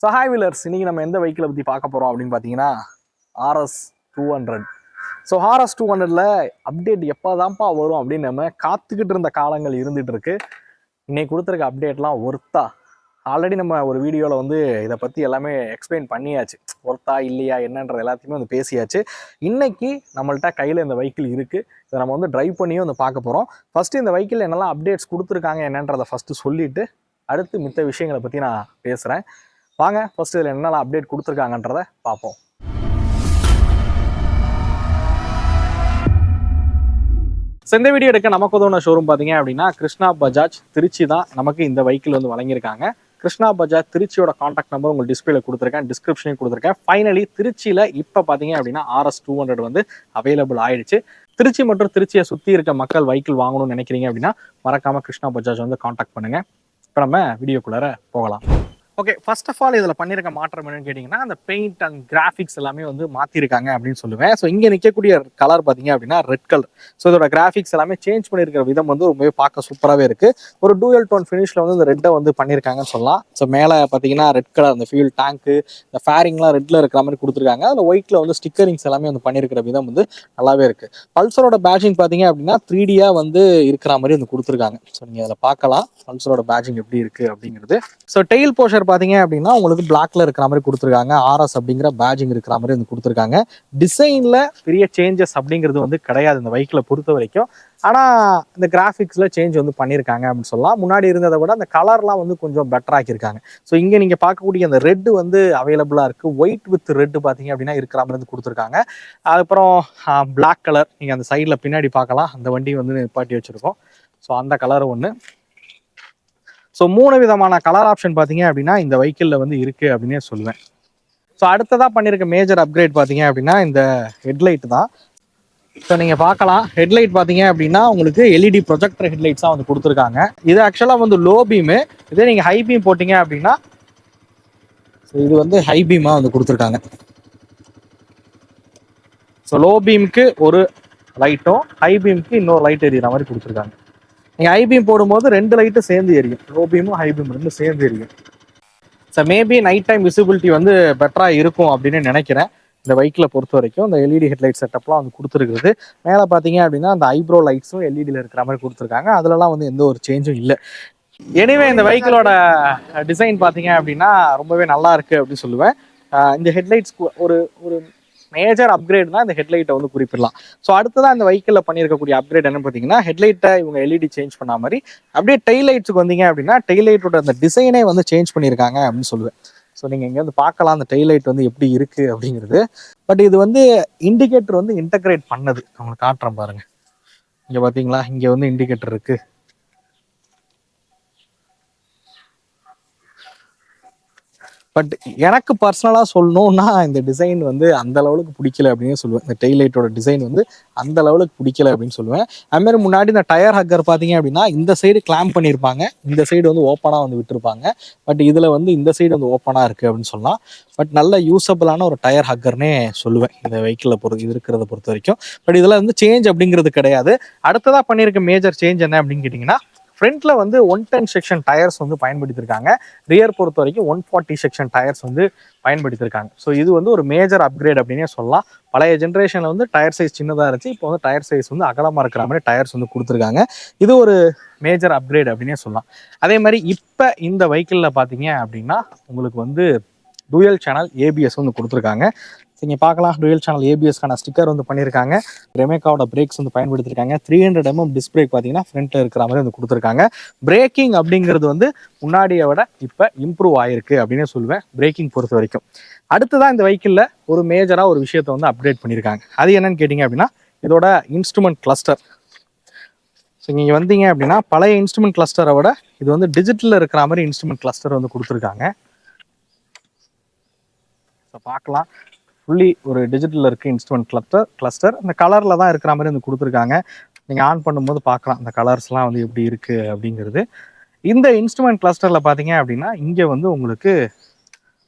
So hi wheelers, இன்னைக்கு நம்ம எந்த வெஹிக்கிளை பற்றி பார்க்க போகிறோம் அப்படின்னு பார்த்தீங்கன்னா RS 200. ஸோ RS 200ல அப்டேட் எப்போ தான்ப்பா வரும் அப்படின்னு நம்ம காத்துக்கிட்டு இருந்த காலங்கள் இருந்துகிட்டு இருக்கு. இன்னைக்கு கொடுத்துருக்க அப்டேட்லாம் ஒர்த்தா? ஆல்ரெடி நம்ம ஒரு வீடியோவில் வந்து இதை பற்றி எல்லாமே எக்ஸ்பிளைன் பண்ணியாச்சு. ஒர்த்தா இல்லையா என்னன்றது எல்லாத்தையுமே வந்து பேசியாச்சு. இன்னைக்கு நம்மள்ட்ட கையில் இந்த வெஹிக்கிள் இருக்குது. இதை நம்ம வந்து ட்ரைவ் பண்ணியும் வந்து பார்க்க போகிறோம். ஃபஸ்ட்டு இந்த வெஹிக்கிள் என்னெல்லாம் அப்டேட்ஸ் கொடுத்துருக்காங்க என்னன்றதை ஃபஸ்ட்டு சொல்லிவிட்டு அடுத்து மித்த விஷயங்களை பற்றி நான் பேசுகிறேன். வாங்க ஃபர்ஸ்ட் இதில் என்னெல்லாம் அப்டேட் கொடுத்துருக்காங்கன்றதை பார்ப்போம். இந்த வீடியோ எடுக்க நமக்கு உதவுன ஷோரூம் பார்த்தீங்க அப்படின்னா கிருஷ்ணா பஜாஜ் திருச்சி தான் நமக்கு இந்த வெஹிக்கிள் வந்து வழங்கியிருக்காங்க. கிருஷ்ணா பஜாஜ் திருச்சியோட கான்டாக்ட் நம்பர் உங்களுக்கு டிஸ்பிளேல கொடுத்துருக்கேன், டிஸ்கிரிப்ஷனையும் கொடுத்துருக்கேன். ஃபைனலி திருச்சியில் இப்போ பார்த்தீங்க அப்படின்னா RS 200 வந்து அவைலபிள் ஆயிடுச்சு. திருச்சி மற்றும் திருச்சியை சுற்றி இருக்க மக்கள் வெஹிக்கிள் வாங்கணும்னு நினைக்கிறீங்க அப்படின்னா மறக்காம கிருஷ்ணா பஜாஜ் வந்து கான்டாக்ட் பண்ணுங்க. இப்போ நம்ம வீடியோக்குள்ளார போகலாம். ஓகே, ஃபர்ஸ்ட் ஆஃப் ஆல் இதில் பண்ணியிருக்க மாற்றம் என்னன்னு கேட்டிங்கன்னா அந்த பெயிண்ட் அண்ட் கிராஃபிக்ஸ் எல்லாமே வந்து மாற்றிருக்காங்க அப்படின்னு சொல்லுவேன். ஸோ இங்கே நிற்கக்கூடிய கலர் பார்த்தீங்க அப்படின்னா ரெட் கலர். ஸோ இதோட கிராஃபிக்ஸ் எல்லாமே சேஞ்ச் பண்ணியிருக்கிற விதம் வந்து ரொம்பவே பார்க்க சூப்பராகவே இருக்குது. ஒரு டூயல் டோன் ஃபினிஷில் வந்து இந்த ரெட்டை வந்து பண்ணியிருக்காங்கன்னு சொல்லலாம். ஸோ மேலே பார்த்தீங்கன்னா ரெட் கலர் அந்த ஃபியூல் டேங்க்கு, இந்த ஃபேரிங்லாம் ரெட்டில் இருக்கிற மாதிரி கொடுத்துருக்காங்க. அதில் ஒயிட்டில் வந்து ஸ்டிக்கரிங்ஸ் எல்லாமே வந்து பண்ணியிருக்கிற விதம் வந்து நல்லாவே இருக்குது. பல்சரோட பேட்சிங் பார்த்தீங்க அப்படின்னா 3Dயா வந்து இருக்கிற மாதிரி வந்து கொடுத்துருக்காங்க. ஸோ நீங்கள் அதில் பார்க்கலாம் பல்சரோட பேட்சிங் எப்படி இருக்குது அப்படிங்கிறது. ஸோ டெயில் போஷர் பார்த்தீங்க அப்படின்னா உங்களுக்கு பிளாக்ல இருக்கிற மாதிரி கொடுத்துருக்காங்க. RS அப்படிங்கிற பேட்சிங் இருக்கிற மாதிரி வந்து கொடுத்துருக்காங்க. டிசைன்ல பெரிய சேஞ்சஸ் அப்படிங்கிறது வந்து கிடையாது இந்த வெஹிக்கிளை பொறுத்த வரைக்கும். ஆனால் இந்த கிராஃபிக்ஸ்ல சேஞ்ச் வந்து பண்ணியிருக்காங்க அப்படின்னு சொல்லலாம். முன்னாடி இருந்ததை விட அந்த கலர்லாம் வந்து கொஞ்சம் பெட்டர் ஆக்கியிருக்காங்க. ஸோ இங்கே நீங்கள் பார்க்கக்கூடிய அந்த ரெட் வந்து அவைலபிளாக இருக்குது. ஒயிட் வித் ரெட் பார்த்தீங்க அப்படின்னா இருக்கிற மாதிரி வந்து கொடுத்துருக்காங்க. அதுக்கப்புறம் பிளாக் கலர் நீங்கள் அந்த சைடில் பின்னாடி பார்க்கலாம். அந்த வண்டி வந்து நிப்பாட்டி வச்சுருக்கோம். ஸோ அந்த கலர் ஒன்று. ஸோ 3 விதமான கலர் ஆப்ஷன் பார்த்தீங்க அப்படின்னா இந்த வெஹிக்கிளில் வந்து இருக்குது அப்படின்னே சொல்லுவேன். ஸோ அடுத்ததாக பண்ணியிருக்க மேஜர் அப்கிரேட் பார்த்தீங்க அப்படின்னா இந்த ஹெட்லைட் தான். ஸோ நீங்கள் பார்க்கலாம் ஹெட்லைட் பார்த்தீங்க அப்படின்னா உங்களுக்கு LED ப்ரொஜெக்டர் ஹெட்லைட்ஸாக வந்து கொடுத்துருக்காங்க. இது ஆக்சுவலாக வந்து லோ பீமு. இதே நீங்கள் ஹை பீம் போட்டிங்க அப்படின்னா இது வந்து ஹை பீமாக வந்து கொடுத்துருக்காங்க. ஸோ லோ பீமுக்கு ஒரு லைட்டும் ஹை பீமுக்கு இன்னொரு லைட் எரியிற மாதிரி கொடுத்துருக்காங்க. நீங்கள் ஹை பீம் போடும்போது 2 லைட்டும் சேர்ந்து எரியும். லோ பீமும் ஹை பீம் ரெண்டும் சேர்ந்து எரியும். So maybe night time visibility வந்து பெட்டராக இருக்கும் அப்படின்னு நினைக்கிறேன். இந்த வெஹிக்கிளை பொறுத்த வரைக்கும் இந்த LED ஹெட்லைட் செட்டப்லாம் வந்து கொடுத்துருக்குது. மேலே பார்த்தீங்க அப்படின்னா அந்த ஐப்ரோ லைட்ஸும் LEDயில் இருக்கிற மாதிரி கொடுத்துருக்காங்க. அதுலலாம் வந்து எந்த ஒரு சேஞ்சும் இல்லை. எனிவே இந்த வெஹிக்கிளோட டிசைன் பார்த்தீங்க அப்படின்னா ரொம்பவே நல்லா இருக்குது அப்படின்னு சொல்லுவேன். இந்த ஹெட்லைட்ஸ் ஒரு ஒரு மேஜர் அப்கிரேட் தான் இந்த ஹெட்லைட்டை வந்து குறிப்பிடலாம். ஸோ அடுத்ததான் இந்த வெஹிக்கிளில் பண்ணியிருக்கக்கூடிய அப்கிரேட் என்ன பார்த்தீங்கன்னா ஹெட்லைட்டை இவங்க LED சேஞ்ச் பண்ண மாதிரி அப்படியே டெய்ல் லைட்ஸுக்கு வந்தீங்க அப்படின்னா டெய்ல் லைட்டோட அந்த டிசைனே வந்து சேஞ்ச் பண்ணியிருக்காங்க அப்படின்னு சொல்லுவேன். ஸோ நீங்கள் இங்கே வந்து பார்க்கலாம் அந்த டெய்ல் லைட் வந்து எப்படி இருக்குது அப்படிங்கிறது. பட் இது வந்து இண்டிகேட்டர் வந்து இன்டகிரேட் பண்ணது. அவங்களுக்கு காட்டுறேன் பாருங்கள். இங்கே பார்த்தீங்களா, இங்கே வந்து இண்டிகேட்டர் இருக்குது. பட் எனக்கு பர்சனலாக சொல்லணும்னா இந்த டிசைன் வந்து அந்த லெவலுக்கு பிடிக்கல அப்படின்னு சொல்லுவேன். இந்த டெய்ல் லைட்டோட டிசைன் வந்து அந்த லெவலுக்கு பிடிக்கல அப்படின்னு சொல்லுவேன். அதுமாதிரி முன்னாடி இந்த டயர் ஹக்கர் பார்த்தீங்க அப்படின்னா இந்த சைடு கிளாம்ப் பண்ணியிருப்பாங்க, இந்த சைடு வந்து ஓப்பனாக வந்து விட்டுருப்பாங்க. பட் இதில் வந்து இந்த சைடு வந்து ஓப்பனாக இருக்குது அப்படின்னு சொல்லலாம். பட் நல்ல யூஸபிளான ஒரு டயர் ஹக்கர்னே சொல்லுவேன் இந்த வெஹிக்கிளை இது இருக்கிறத பொறுத்த வரைக்கும். பட் இதில் வந்து சேஞ்ச் அப்படிங்கிறது கிடையாது. அடுத்ததாக பண்ணியிருக்க மேஜர் சேஞ்ச் என்ன அப்படின்னு கேட்டிங்கன்னா ஃப்ரண்ட்ல வந்து 110 செக்ஷன் டயர்ஸ் வந்து பயன்படுத்தியிருக்காங்க. ரியர் பொறுத்த வரைக்கும் 140 செக்ஷன் டயர்ஸ் வந்து பயன்படுத்தியிருக்காங்க. ஸோ இது வந்து ஒரு மேஜர் அப்கிரேட் அப்படின்னே சொல்லலாம். பழைய ஜென்ரேஷனில் வந்து டயர் சைஸ் சின்னதாக இருந்துச்சு. இப்போ வந்து டயர் சைஸ் வந்து அகலமாக இருக்கிற மாதிரி டயர்ஸ் வந்து கொடுத்துருக்காங்க. இது ஒரு மேஜர் அப்கிரேட் அப்படின்னே சொல்லலாம். அதே மாதிரி இப்போ இந்த வெஹிக்கிளில் பார்த்தீங்க அப்படின்னா உங்களுக்கு வந்து டூயல் சேனல் ABS வந்து கொடுத்துருக்காங்க. நீங்கள் பார்க்கலாம் டூயல் சேனல் ABSக்கான ஸ்டிக்கர் வந்து பண்ணியிருக்காங்க. ரெமேக்காவோட பிரேக்ஸ் வந்து பயன்படுத்தியிருக்காங்க. 300mm டிஸ்க் பிரேக் பார்த்தீங்கன்னா ஃப்ரண்ட்டில் இருக்கிற மாதிரி வந்து கொடுத்துருக்காங்க. பிரேக்கிங் அப்படிங்கிறது வந்து முன்னாடியை விட இப்போ இம்ப்ரூவ் ஆகிருக்கு அப்படின்னே சொல்லுவேன் பிரேக்கிங் பொறுத்த வரைக்கும். அடுத்ததான் இந்த வெஹிக்கிளில் ஒரு மேஜராக ஒரு விஷயத்தை வந்து அப்டேட் பண்ணியிருக்காங்க. அது என்னன்னு கேட்டிங்க அப்படின்னா இதோட இன்ஸ்ட்ருமெண்ட் கிளஸ்டர். ஸோ நீங்கள் வந்தீங்க அப்படின்னா பழைய இன்ஸ்ட்ருமெண்ட் கிளஸ்டரை விட இது வந்து டிஜிட்டலில் இருக்கிற மாதிரி இன்ஸ்ட்ருமெண்ட் கிளஸ்டர் வந்து கொடுத்துருக்காங்க. ஸோ பார்க்கலாம் ஃபுல்லி ஒரு டிஜிட்டலில் இருக்குது இன்ஸ்ட்ருமெண்ட் கிளஸ்டர். இந்த கலரில் தான் இருக்கிற மாதிரி வந்து கொடுத்துருக்காங்க. நீங்கள் ஆன் பண்ணும்போது பார்க்கலாம் இந்த கலர்ஸ்லாம் வந்து எப்படி இருக்குது அப்படிங்கிறது. இந்த இன்ஸ்ட்ருமெண்ட் கிளஸ்டரில் பார்த்தீங்க அப்படின்னா இங்கே வந்து உங்களுக்கு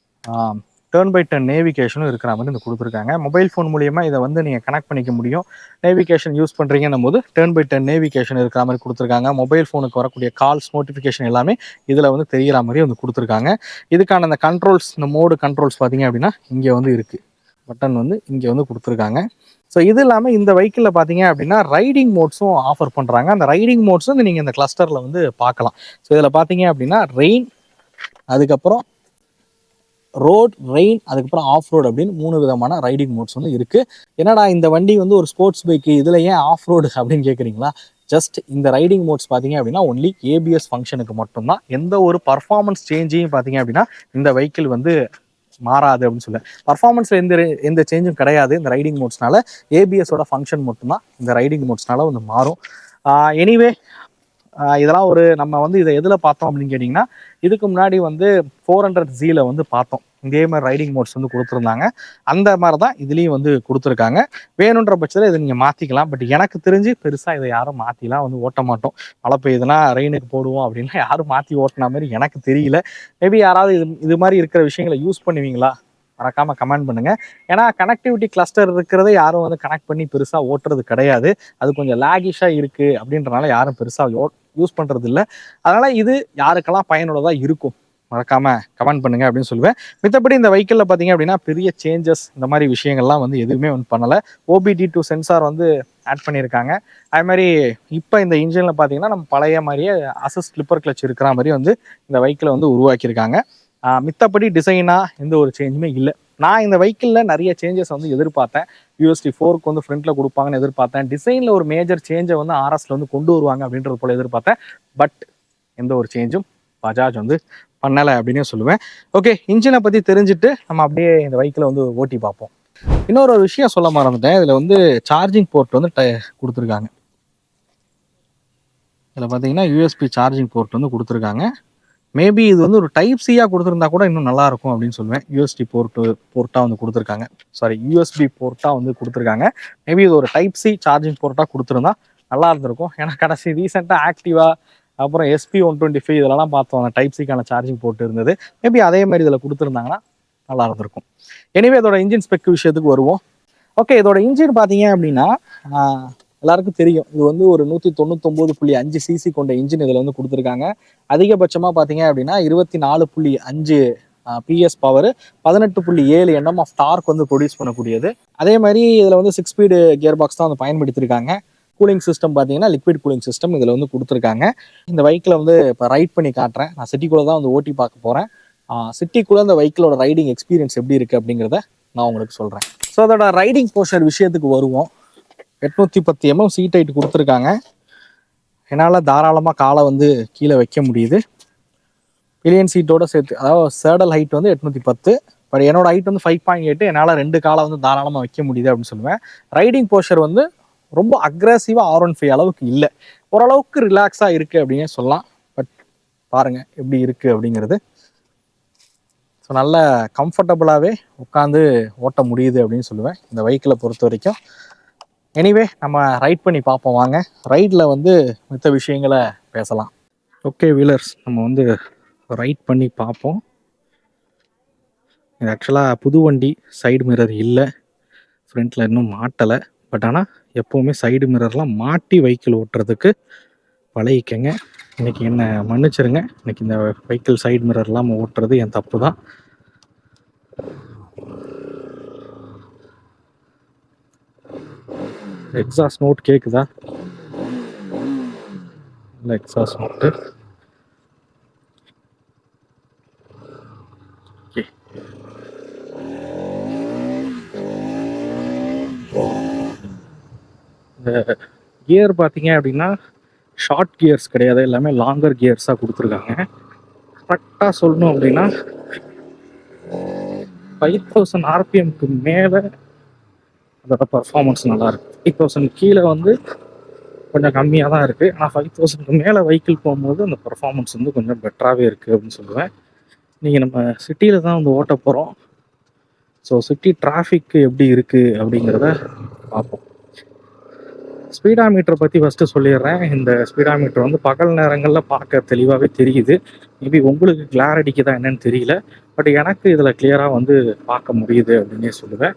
டர்ன் பை டர்ன் நேவிகேஷனும் இருக்கிற மாதிரி இந்த கொடுத்துருக்காங்க. மொபைல் ஃபோன் மூலியமாக இதை வந்து நீங்கள் கனெக்ட் பண்ணிக்க முடியும். நேவிகேஷன் யூஸ் பண்ணுறீங்கன்னும் போது டர்ன் பை டர்ன் நேவிகேஷன் இருக்கிற மாதிரி கொடுத்துருக்காங்க. மொபைல் ஃபோனுக்கு வரக்கூடிய கால்ஸ் நோட்டிஃபிகேஷன் எல்லாமே இதில் வந்து தெரிகிற மாதிரி வந்து கொடுத்துருக்காங்க. இதுக்கான இந்த கண்ட்ரோல்ஸ், இந்த மோடு கண்ட்ரோல்ஸ் பார்த்தீங்க அப்படின்னா இங்கே வந்து இருக்குது, பட்டன் வந்து இங்கே வந்து கொடுத்துருக்காங்க. ஸோ இது இல்லாமல் இந்த வெஹிக்கிளில் பார்த்தீங்க அப்படின்னா ரைடிங் மோட்ஸும் ஆஃபர் பண்ணுறாங்க. அந்த ரைடிங் மோட்ஸ் வந்து நீங்கள் இந்த கிளஸ்டரில் வந்து பார்க்கலாம். ஸோ இதில் பார்த்தீங்க அப்படின்னா ரெயின், அதுக்கப்புறம் ரோட், ரெயின், அதுக்கப்புறம் ஆஃப் ரோடு அப்படின்னு 3 விதமான ரைடிங் மோட்ஸ் வந்து இருக்குது. என்னடா இந்த வண்டி வந்து ஒரு ஸ்போர்ட்ஸ் பைக்கு, இதில் ஏன் ஆஃப் ரோடு அப்படின்னு கேட்குறீங்களா? ஜஸ்ட் இந்த ரைடிங் மோட்ஸ் பார்த்தீங்க அப்படின்னா ஒன்லி ஏபிஎஸ் ஃபங்க்ஷனுக்கு மட்டும்தான். எந்த ஒரு பர்ஃபார்மன்ஸ் சேஞ்சையும் பார்த்தீங்க அப்படின்னா இந்த வெஹிக்கிள் வந்து மாறாது அப்படின்னு சொல்ல. பர்ஃபார்மன்ஸில் எந்த சேஞ்சும் கிடையாது இந்த ரைடிங் மோட்ஸ்னால. ஏபிஎஸோட ஃபங்க்ஷன் மட்டும்தான் இந்த ரைடிங் மோட்ஸ்னால வந்து மாறும். எனிவே இதெல்லாம் ஒரு நம்ம வந்து இதை எதில் பார்த்தோம் அப்படின்னு கேட்டிங்கன்னா, இதுக்கு முன்னாடி வந்து 400Z வந்து பார்த்தோம். இதே மாதிரி ரைடிங் மோட்ஸ் வந்து கொடுத்துருந்தாங்க. அந்த மாதிரி தான் இதுலேயும் வந்து கொடுத்துருக்காங்க. வேணுன்ற பட்சத்தில் இதை நீங்கள் மாற்றிக்கலாம். பட் எனக்கு தெரிஞ்சு பெருசாக இதை யாரும் மாற்றிலாம் வந்து ஓட்ட மாட்டோம். மழை பெய்யுதுன்னா ரெயினுக்கு போடுவோம் அப்படின்னா யாரும் மாற்றி ஓட்டின மாதிரி எனக்கு தெரியல. மேபி யாராவது இது மாதிரி இருக்கிற விஷயங்களை யூஸ் பண்ணுவீங்களா? மறக்காமல் கமெண்ட் பண்ணுங்கள். ஏன்னா கனெக்டிவிட்டி கிளஸ்டர் இருக்கிறத யாரும் வந்து கனெக்ட் பண்ணி பெருசாக ஓட்டுறது கிடையாது. அது கொஞ்சம் லேகிஷாக இருக்குது அப்படின்றனால யாரும் பெருசாக யூஸ் பண்ணுறது இல்லை. அதனால் இது யாருக்கெல்லாம் பயனுள்ளதாக இருக்கும் மறக்காமல் கமெண்ட் பண்ணுங்கள் அப்படின்னு சொல்லுவேன். மித்தபடி இந்த வெஹிக்கிளில் பார்த்தீங்க அப்படின்னா பெரிய சேஞ்சஸ் இந்த மாதிரி விஷயங்கள்லாம் வந்து எதுவுமே வந்து பண்ணலை. OBD2 சென்சார் வந்து ஆட் பண்ணியிருக்காங்க. அது மாதிரி இப்போ இந்த இன்ஜினில் பார்த்தீங்கன்னா நம்ம பழைய மாதிரியே அசிஸ்ட் ஸ்லிப்பர் கிளச் இருக்கிற மாதிரி வந்து இந்த வெஹிக்கிளை வந்து உருவாக்கியிருக்காங்க. மித்தபடி டிசைனாக எந்த ஒரு சேஞ்சுமே இல்லை. நான் இந்த வெஹிக்கிளில் நிறைய சேஞ்சஸ் வந்து எதிர்பார்த்தேன். USD 4க்கு வந்து ஃப்ரண்ட்டில் கொடுப்பாங்கன்னு எதிர்பார்த்தேன். டிசைனில் ஒரு மேஜர் சேஞ்சை வந்து RSல வந்து கொண்டு வருவாங்க அப்படின்றது போல எதிர்பார்த்தேன். பட் எந்த ஒரு சேஞ்சும் பஜாஜ் வந்து பண்ணலை அப்படின்னே சொல்லுவேன். ஓகே, இன்ஜினை பற்றி தெரிஞ்சுட்டு நம்ம அப்படியே இந்த வெஹிக்கிளை வந்து ஓட்டி பார்ப்போம். இன்னொரு விஷயம் சொல்ல மறந்துட்டேன். இதில் வந்து சார்ஜிங் போர்ட் வந்து கொடுத்துருக்காங்க. இதில் பார்த்தீங்கன்னா USB சார்ஜிங் போர்ட் வந்து கொடுத்துருக்காங்க. மேபி இது வந்து ஒரு டைப் சியாக கொடுத்துருந்தா கூட இன்னும் நல்லா இருக்கும் அப்படின்னு சொல்லுவேன். USB போர்ட்டாக வந்து கொடுத்துருக்காங்க. USB போர்ட்டாக வந்து கொடுத்துருக்காங்க. மேபி இது ஒரு டைப் C சார்ஜிங் போர்ட்டாக கொடுத்துருந்தா நல்லா இருந்திருக்கும். ஏன்னா கடைசி ரீசெண்டாக ஆக்டிவா அப்புறம் SP125 இதெல்லாம் பார்த்தோம், அந்த டைப் சிக்கான சார்ஜிங் போர்ட் இருந்தது. மேபி அதே மாதிரி இதில் கொடுத்துருந்தாங்கன்னா நல்லா இருந்திருக்கும். எனிவே இதோட இன்ஜின் ஸ்பெக் விஷயத்துக்கு வருவோம். ஓகே, இதோட இன்ஜின் பார்த்தீங்க அப்படின்னா எல்லாருக்கும் தெரியும். இது வந்து ஒரு 199.5 cc கொண்ட இன்ஜின் இதில் வந்து கொடுத்துருக்காங்க. அதிகபட்சமாக பார்த்தீங்க அப்படின்னா 24.5 PS power, 18.7 Nm of torque வந்து ப்ரொடியூஸ் பண்ணக்கூடியது. அதே மாதிரி இதில் வந்து 6 ஸ்பீடு கியர் பாக்ஸ் தான் வந்து பயன்படுத்தியிருக்காங்க. கூலிங் சிஸ்டம் பார்த்தீங்கன்னா லிக்விட் கூலிங் சிஸ்டம் இதில் வந்து கொடுத்துருக்காங்க. இந்த வெஹிக்கிளை வந்து இப்போ ரைட் பண்ணி காட்டுறேன். நான் சிட்டிக்குள்ளே தான் வந்து ஓட்டி பார்க்க போகிறேன். சிட்டிக்குள்ளே இந்த வெஹிக்கிளோட ரைடிங் எக்ஸ்பீரியன்ஸ் எப்படி இருக்குது அப்படிங்கிறத நான் உங்களுக்கு சொல்கிறேன். ஸோ அதோட ரைடிங் போஸ்டர் விஷயத்துக்கு வருவோம். 810 mm சீட் ஹைட் கொடுத்துருக்காங்க. என்னால் தாராளமாக காலை வந்து கீழே வைக்க முடியுது. பிலியன் சீட்டோட சேர்த்து, அதாவது சேடல் ஹைட் வந்து 810, பட் என்னோட ஹைட் வந்து 5.8. என்னால் 2 காலை வந்து தாராளமாக வைக்க முடியுது அப்படின்னு சொல்லுவேன். ரைடிங் போஸ்டர் வந்து ரொம்ப அக்ரெசிவாக R15 அளவுக்கு இல்லை, ஓரளவுக்கு ரிலாக்ஸாக இருக்குது அப்படின்னே சொல்லலாம். பட் பாருங்கள் எப்படி இருக்குது அப்படிங்கிறது. ஸோ நல்ல கம்ஃபர்டபுளாகவே உட்காந்து ஓட்ட முடியுது அப்படின்னு சொல்லுவேன் இந்த வெஹிக்கிளை பொறுத்த வரைக்கும். எனிவே நம்ம ரைட் பண்ணி பார்ப்போம் வாங்க. ரைடில் வந்து மித்த விஷயங்களை பேசலாம். ஓகே வீலர்ஸ், நம்ம வந்து ரைட் பண்ணி பார்ப்போம். இது ஆக்சுவலாக புது வண்டி, சைடு மிரர் இல்லை, ஃப்ரண்ட்டில் இன்னும் மாட்டலை. பட் ஆனால் எப்போவுமே சைடு மிரர்லாம் மாட்டி வெஹிக்கிள் ஓட்டுறதுக்கு பழகிக்கங்க. இன்றைக்கி என்ன மன்னிச்சிருங்க, இன்றைக்கி இந்த வெஹிக்கிள் சைடு மிரர் இல்லாமல் ஓட்டுறது என் தப்பு தான். எக்ஸாஸ்ட் நோட் கேட்குதா? இல்லை, எக்ஸாஸ்ட் நோட்டு. ஓகே, இந்த கியர் பார்த்தீங்க அப்படின்னா ஷார்ட் கியர்ஸ் கிடையாது, எல்லாமே லாங்கர் கியர்ஸாக கொடுத்துருக்காங்க. கரெக்டாக சொல்லணும் அப்படின்னா 5000 RPMக்கு மேலே அதோட பர்ஃபார்மன்ஸ் நல்லாயிருக்கு. 5000 கீழே வந்து கொஞ்சம் கம்மியாக தான் இருக்குது. ஆனால் 5000க்கு மேலே வெஹிக்கிள் போகும்போது அந்த பர்ஃபார்மன்ஸ் வந்து கொஞ்சம் பெட்டராகவே இருக்குது அப்படின்னு சொல்லுவேன். நீங்கள் நம்ம சிட்டியில் தான் வந்து ஓட்ட போகிறோம். ஸோ சிட்டி டிராஃபிக் எப்படி இருக்குது அப்படிங்கிறத பார்ப்போம். ஸ்பீடாமீட்டரை பற்றி ஃபஸ்ட்டு சொல்லிடுறேன். இந்த ஸ்பீடாமீட்டர் வந்து பகல் நேரங்களில் பார்க்க தெளிவாகவே தெரியுது. மேபி உங்களுக்கு கிளார் அடிக்குதா என்னன்னு தெரியல. பட் எனக்கு இதில் கிளியராக வந்து பார்க்க முடியுது அப்படின்னே சொல்லுவேன்.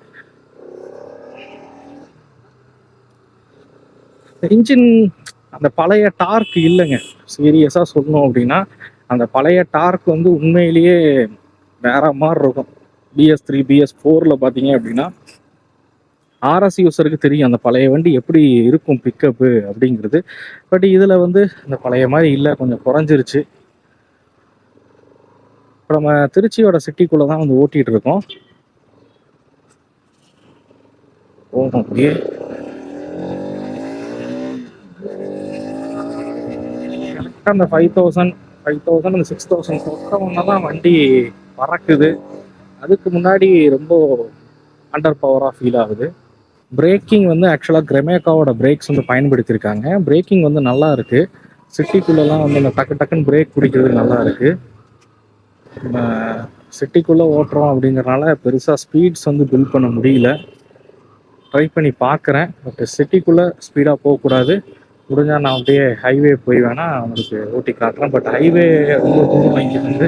இன்ஜின் அந்த பழைய டார்க் இல்லைங்க. சீரியஸாக சொல்லணும் அப்படின்னா அந்த பழைய டார்க் வந்து உண்மையிலேயே வேற மாதிரி இருக்கும். BS3 BS4ல் பார்த்தீங்க அப்படின்னா ஆர்எஸ் யூஸருக்கு தெரியும் அந்த பழைய வண்டி எப்படி இருக்கும் பிக்கப்பு அப்படிங்கிறது. பட் இதில் வந்து இந்த பழைய மாதிரி இல்லை, கொஞ்சம் குறைஞ்சிருச்சு. இப்போ நம்ம திருச்சியோட சிட்டிக்குள்ளே தான் வந்து ஓட்டிகிட்டு இருக்கோம். போகும் அப்படியே கரெக்டாக அந்த 5000 அந்த 6000 தொட்டவொன்னே தான் வண்டி பறக்குது. அதுக்கு முன்னாடி ரொம்ப அண்டர் பவராக ஃபீல் ஆகுது. பிரேக்கிங் வந்து ஆக்சுவலாக கிரெமேக்காவோட பிரேக்ஸ் வந்து பயன்படுத்தியிருக்காங்க. பிரேக்கிங் வந்து நல்லா இருக்கு. சிட்டிக்குள்ளெல்லாம் வந்து இந்த டக்கு டக்குன்னு பிரேக் பிடிக்கிறது நல்லா இருக்கு. நம்ம சிட்டிக்குள்ளே ஓட்டுறோம் அப்படிங்கிறனால பெருசாக ஸ்பீட்ஸ் வந்து பில்ட் பண்ண முடியல. ட்ரை பண்ணி பார்க்குறேன். பட் சிட்டிக்குள்ளே ஸ்பீடாக போகக்கூடாது. முடிஞ்சால் நான் அப்படியே ஹைவே போய் வேணால் அவங்களுக்கு ஓட்டி காட்டுறேன். பட் ஹைவே ரொம்ப தூரம் இங்கிருந்து.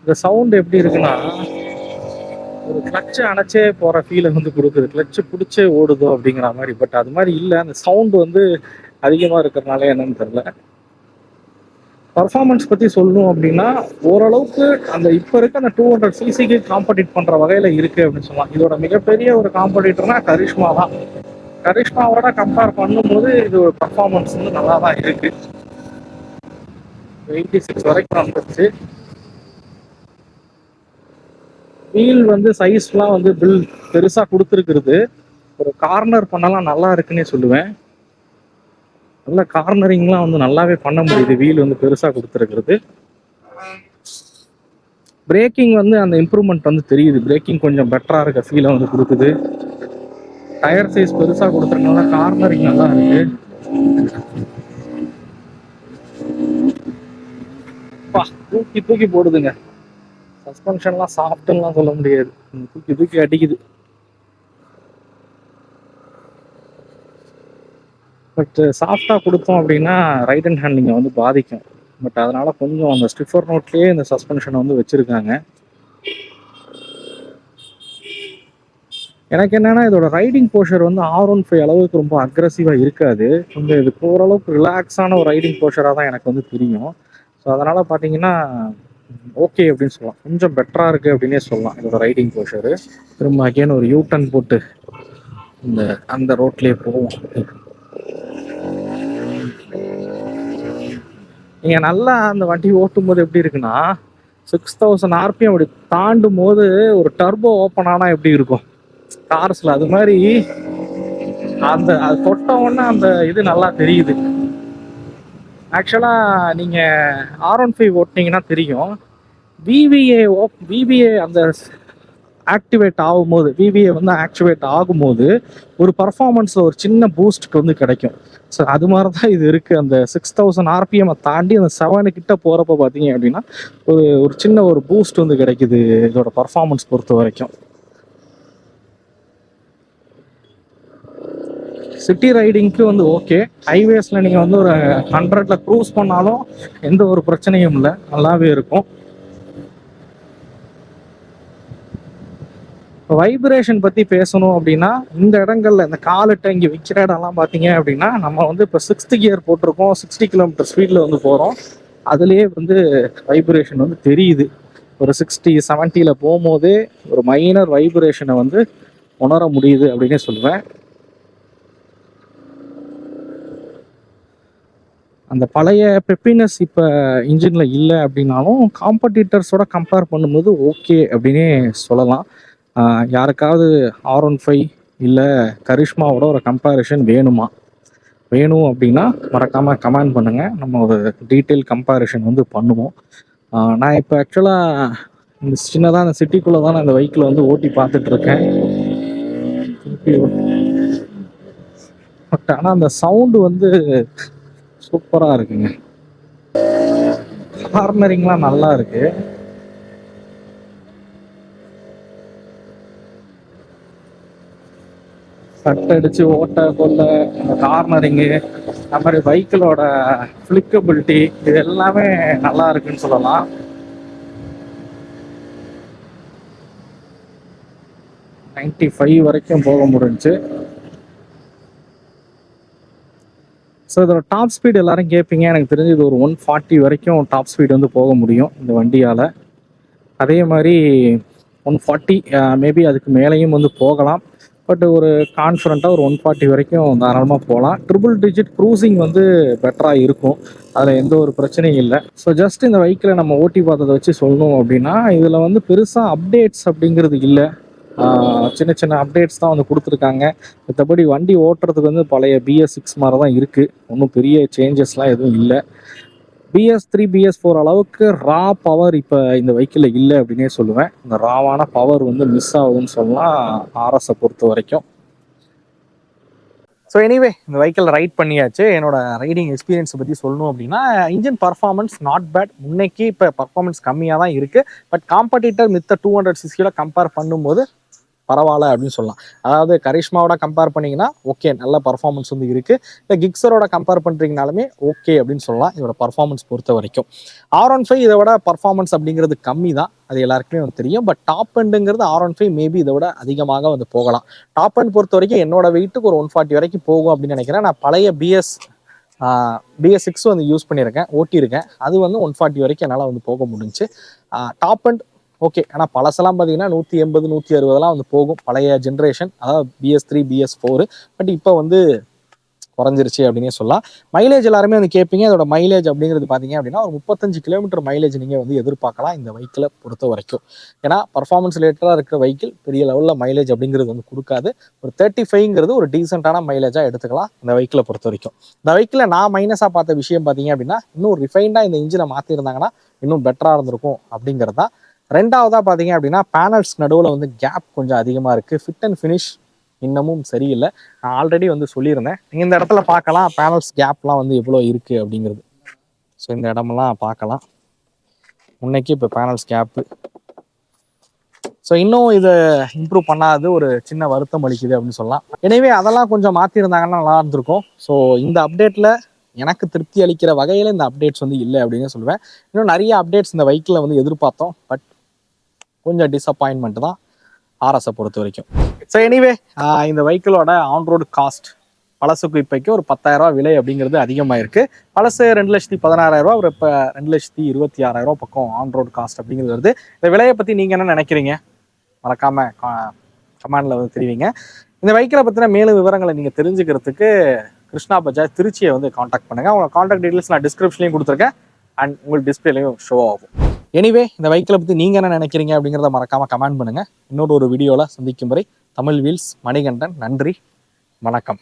இந்த சவுண்ட் எப்படி இருக்குன்னா ஒரு கிளச்சு அணைச்சே போகிற ஃபீலை வந்து கொடுக்குது. கிளச்சு பிடிச்சே ஓடுதோ அப்படிங்கிற மாதிரி. பட் அது மாதிரி இல்லை. அந்த சவுண்டு வந்து அதிகமாக இருக்கிறதுனால என்னன்னு தெரியல. பர்ஃபார்மன்ஸ் பற்றி சொல்லணும் அப்படின்னா ஓரளவுக்கு அந்த இப்போ இருக்க அந்த 200cc காம்படிட் பண்ணுற வகையில் இருக்குது அப்படின்னு சொல்லலாம். இதோட மிகப்பெரிய ஒரு காம்படிட்டர்னா கரிஷ்மா தான். கரிஷ்மாவோட கம்பேர் பண்ணும்போது இது ஒரு பர்ஃபார்மன்ஸ் வந்து நல்லா தான் இருக்குது. 86 வரைக்கும் வந்துருச்சு. வீல் வந்து சைஸ்லாம் வந்து பில் பெருசாக கொடுத்துருக்குறது. ஒரு கார்னர் பண்ணலாம் நல்லா இருக்குன்னே சொல்லுவேன். நல்ல கார்னரிங்லாம் வந்து நல்லாவே பண்ண முடியுது. வீல் வந்து பெருசாக கொடுத்துருக்குறது. பிரேக்கிங் வந்து அந்த இம்ப்ரூவ்மெண்ட் வந்து தெரியுது. பிரேக்கிங் கொஞ்சம் பெட்டராக இருக்க ஃபீலை வந்து கொடுக்குது. டயர் சைஸ் பெருசாக கொடுத்துருக்கனால கார்னரிங் நல்லா இருக்கு. தூக்கி தூக்கி போடுதுங்க. சஸ்பென்ஷன்லாம் சாஃப்ட்லாம் சொல்ல முடியாது. தூக்கி தூக்கி அடிக்குது. பட் சாஃப்டாக கொடுத்தோம் அப்படின்னா ரைட் அண்ட் ஹேண்ட்லிங்கை வந்து பாதிக்கும். பட் அதனால கொஞ்சம் அந்த ஸ்டிஃபர் நோட்லேயே இந்த சஸ்பென்ஷனை வந்து வச்சுருக்காங்க. எனக்கு என்னென்னா இதோட ரைடிங் போஷர் வந்து R15 அளவுக்கு ரொம்ப அக்ரெசிவாக இருக்காது. கொஞ்சம் இது ஓரளவுக்கு ரிலாக்ஸான ஒரு ரைடிங் போஷராக தான் எனக்கு வந்து தெரியும். ஸோ அதனால் பார்த்தீங்கன்னா ஓகே அப்படின்னு சொல்லலாம். கொஞ்சம் பெட்டராக இருக்குது அப்படின்னே சொல்லலாம் இதோட ரைடிங் போஷரு. திரும்ப அகேன் ஒரு யூட்டன் போட்டு அந்த ரோட்லேயே போவோம். நீங்கள் நல்லா அந்த வண்டி ஓட்டும் போது எப்படி இருக்குன்னா 6000 RPM அப்படி தாண்டும் போது ஒரு டர்போ ஓப்பன் ஆனால் எப்படி இருக்கும் கார்ஸில், அது மாதிரி அந்த அது தொட்ட உடனே அந்த இது நல்லா தெரியுது. ஆக்சுவலாக நீங்கள் R15 ஓட்டினீங்கன்னா தெரியும். விவிஏ அந்த ஆக்டிவேட் ஆகும்போது, விவிஏ வந்து ஆக்டிவேட் ஆகும்போது ஒரு பர்ஃபார்மன்ஸில் ஒரு சின்ன பூஸ்ட்டுக்கு வந்து கிடைக்கும். ஸோ அது மாதிரி தான் இது இருக்குது. அந்த 6000 RPM தாண்டி அந்த 7 கிட்ட போகிறப்ப பார்த்தீங்க அப்படின்னா ஒரு சின்ன ஒரு பூஸ்ட் வந்து கிடைக்குது இதோட பர்ஃபார்மன்ஸ் பொறுத்த வரைக்கும். சிட்டி ரைடிங்க்கு வந்து ஓகே. ஹைவேஸில் நீங்கள் வந்து ஒரு 100ல் க்ரூஸ் பண்ணாலும் எந்த ஒரு பிரச்சனையும் இல்லை, நல்லாவே இருக்கும். வைப்ரேஷன் பற்றி பேசணும் அப்படின்னா இந்த இடங்கள்ல இந்த காலிட்ட இங்கே விற்கிற இடம்லாம் பார்த்தீங்க அப்படின்னா நம்ம வந்து இப்போ 6th கியர் போட்டிருக்கோம், 60 km ஸ்பீடில் வந்து போகிறோம். அதுலேயே வந்து வைப்ரேஷன் வந்து தெரியுது. ஒரு 60-70ல் போகும்போதே ஒரு மைனர் வைப்ரேஷனை வந்து உணர முடியுது அப்படின்னே சொல்லுவேன். அந்த பழைய பெப்பினஸ் இப்போ இன்ஜினில் இல்லை அப்படின்னாலும் காம்படிட்டர்ஸோட கம்பேர் பண்ணும்போது ஓகே அப்படின்னே சொல்லலாம். யாருக்காவது R15 இல்லை கரிஷ்மாவோட ஒரு கம்பேரிஷன் வேணும் அப்படின்னா மறக்காமல் கமெண்ட் பண்ணுங்கள். நம்ம ஒரு டீட்டெயில் கம்பேரிஷன் வந்து பண்ணுவோம். நான் இப்போ ஆக்சுவலாக இந்த சின்னதாக அந்த சிட்டிக்குள்ளே தான் நான் இந்த வெஹிக்கிளை வந்து ஓட்டி பார்த்துட்ருக்கேன். பட் ஆனால் அந்த சவுண்டு வந்து சூப்பராக இருக்குங்க. கார்னரிங்லாம் நல்லா இருக்கு. கட்டடிச்சு ஓட்ட கொள்ள இந்த கார்னரிங்கு அந்த மாதிரி பைக்கிலோட ஃபிளிக்கபிலிட்டி இது எல்லாமே நல்லா இருக்குன்னு சொல்லலாம். $95 வரைக்கும் போக முடிஞ்சு. ஸோ இதோட டாப் ஸ்பீடு எல்லாரும் கேட்பீங்க. எனக்கு தெரிஞ்சு இது ஒரு 140 வரைக்கும் டாப் ஸ்பீடு வந்து போக முடியும் இந்த வண்டியால். அதே மாதிரி 140 மேபி அதுக்கு மேலேயும் வந்து போகலாம். பட் ஒரு கான்ஃபிடண்ட்டாக ஒரு 140 வரைக்கும் தாராளமாக போகலாம். ட்ரிபிள் டிஜிட் க்ரூசிங் வந்து பெட்டராக இருக்கும், அதில் எந்த ஒரு பிரச்சனையும் இல்லை. ஸோ ஜஸ்ட் இந்த வெஹிக்கிளை நம்ம ஓட்டி பார்த்ததை வச்சு சொல்லணும் அப்படின்னா இதில் வந்து பெருசாக அப்டேட்ஸ் அப்படிங்கிறது இல்லை. சின்ன சின்ன அப்டேட்ஸ் தான் வந்து கொடுத்துருக்காங்க. மற்றபடி வண்டி ஓட்டுறதுக்கு வந்து பழைய BS6 மாதிரி தான் இருக்குது. ஒன்றும் பெரிய சேஞ்சஸ்லாம் எதுவும் இல்லை. BS3 BS4 அளவுக்கு ரா பவர் இப்போ இந்த வெஹிக்கிளில் இல்லை அப்படின்னே சொல்லுவேன். இந்த ராவான பவர் வந்து மிஸ் ஆகுதுன்னு சொல்லலாம் RSஐ பொறுத்த வரைக்கும். ஸோ எனிவே இந்த வெஹிக்கிள் ரைட் பண்ணியாச்சு. என்னோட ரைடிங் எக்ஸ்பீரியன்ஸை பற்றி சொல்லணும் அப்படின்னா இன்ஜின் பர்ஃபார்மன்ஸ் நாட் பேட். முன்னைக்கு இப்போ பர்ஃபார்மன்ஸ் கம்மியாக தான் இருக்குது. பட் காம்படிட்டர் மித்த 200cc கம்பேர் பண்ணும்போது பரவாயில்ல அப்படின்னு சொல்லலாம். அதாவது கரிஷ்மாவோட கம்பேர் பண்ணிங்கன்னா ஓகே நல்ல பர்ஃபார்மன்ஸ் வந்து இருக்குது. இல்லை கிக்ஸரோட கம்பேர் பண்ணுறீங்கனாலுமே ஓகே அப்படின்னு சொல்லலாம் இதோட பர்ஃபார்மன்ஸ் பொறுத்த வரைக்கும். R15 இதை விட பர்ஃபார்மன்ஸ் அப்படிங்கிறது கம்மி தான், அது எல்லாருக்குமே வந்து தெரியும். பட் டாப் எண்டுங்கிறது R15 மேபி இதை விட அதிகமாக வந்து போகலாம். டாப் எண்ட் பொறுத்த வரைக்கும் என்னோட வெயிட்டுக்கு ஒரு 140 வரைக்கும் போகும் அப்படின்னு நினைக்கிறேன். நான் பழைய BS6 வந்து யூஸ் பண்ணியிருக்கேன், ஓட்டியிருக்கேன். அது வந்து 140 வரைக்கும் என்னால் வந்து போக முடிஞ்சு. Top end okay. ஆனால் பழசெல்லாம் பார்த்தீங்கன்னா 180 160 வந்து போகும் பழைய ஜென்ரேஷன், அதாவது BS3 BS4. பட் இப்போ வந்து குறைஞ்சிருச்சு அப்படின்னே சொல்லலாம். மைலேஜ் எல்லாருமே வந்து கேட்பீங்க. அதோட மைலேஜ் அப்படிங்கிறது பார்த்தீங்க அப்படின்னா ஒரு 35 கிலோமீட்டர் மைலேஜ் நீங்கள் வந்து எதிர்பார்க்கலாம் இந்த வெஹிக்கிளை பொறுத்த வரைக்கும். ஏன்னா பர்ஃபார்மன்ஸ் ரிலேட்டடாக இருக்கிற வெஹிக்கிள் பெரிய லெவலில் மைலேஜ் அப்படிங்கிறது வந்து கொடுக்காது. ஒரு 35ங்கிறது ஒரு டீசெண்டான மைலேஜாக எடுத்துக்கலாம் இந்த வெஹிக்கிளை பொறுத்த வரைக்கும். இந்த வெஹிக்கிளை நான் மைனஸாக பார்த்த விஷயம் பார்த்தீங்க அப்படின்னா இன்னும் ரிஃபைண்டாக இந்த இன்ஜினை மாற்றிருந்தாங்கன்னா இன்னும் பெட்டராக இருந்திருக்கும் அப்படிங்கிறது தான். ரெண்டாவதாக பார்த்தீங்க அப்படின்னா பேனல்ஸ் நடுவில் வந்து கேப் கொஞ்சம் அதிகமாக இருக்குது. ஃபிட் அண்ட் ஃபினிஷ் இன்னமும் சரியில்லை. நான் ஆல்ரெடி வந்து சொல்லியிருந்தேன். நீங்கள் இந்த இடத்துல பார்க்கலாம் பேனல்ஸ் கேப்லாம் வந்து எவ்வளோ இருக்குது அப்படிங்கிறது. ஸோ இந்த இடமெல்லாம் பார்க்கலாம். முன்னைக்கு இப்போ பேனல்ஸ் கேப்பு. ஸோ இன்னும் இதை இம்ப்ரூவ் பண்ணாது ஒரு சின்ன வருத்தம் அளிக்குது அப்படின்னு சொல்லலாம். எனவே அதெல்லாம் கொஞ்சம் மாற்றிருந்தாங்கன்னா நல்லா இருந்திருக்கும். ஸோ இந்த அப்டேட்டில் எனக்கு திருப்தி அளிக்கிற வகையில் இந்த அப்டேட்ஸ் வந்து இல்லை அப்படின்னு சொல்லுவேன். இன்னும் நிறைய அப்டேட்ஸ் இந்த வெஹிக்கிளில் வந்து எதிர்பார்த்தோம். பட் கொஞ்சம் டிசப்பாயின்மெண்ட் தான் RSஐ பொறுத்த வரைக்கும். ஸோ எனிவே இந்த வெஹிக்கிளோட ஆன்ரோடு காஸ்ட் பழசுக்கு இப்போக்கு ஒரு 10,000 விலை அப்படிங்கிறது அதிகமாக இருக்குது. பழசு 2,16,000, ஒரு இப்போ 2,26,000 பக்கம் ஆன்ரோடு காஸ்ட் அப்படிங்கிறது வருது. இந்த விலையை பற்றி நீங்கள் என்ன நினைக்கிறீங்க மறக்காமல் கமெண்டில் வந்து தெரிவிங்க. இந்த வெஹிக்கிளை பற்றின மேலும் விவரங்களை நீங்கள் தெரிஞ்சுக்கிறதுக்கு கிருஷ்ணா பஜாஜ் திருச்சியை வந்து காண்டாக்ட் பண்ணுங்கள். உங்கள் காண்டாக்ட் டீட்டெயில்ஸ் நான் டிஸ்கிரிப்ஷன்லையும் கொடுத்துருக்கேன் அண்ட் உங்களுக்கு டிஸ்பிளேலையும் ஷோ ஆகும். எனிவே இந்த வெஹிக்கிளை பற்றி நீங்கள் என்ன நினைக்கிறீங்க அப்படிங்கிறத மறக்காமல் கமெண்ட் பண்ணுங்கள். இன்னொரு ஒரு வீடியோவில் சந்திக்கும் வரை தமிழ் வீல்ஸ் மணிகண்டன். நன்றி, வணக்கம்.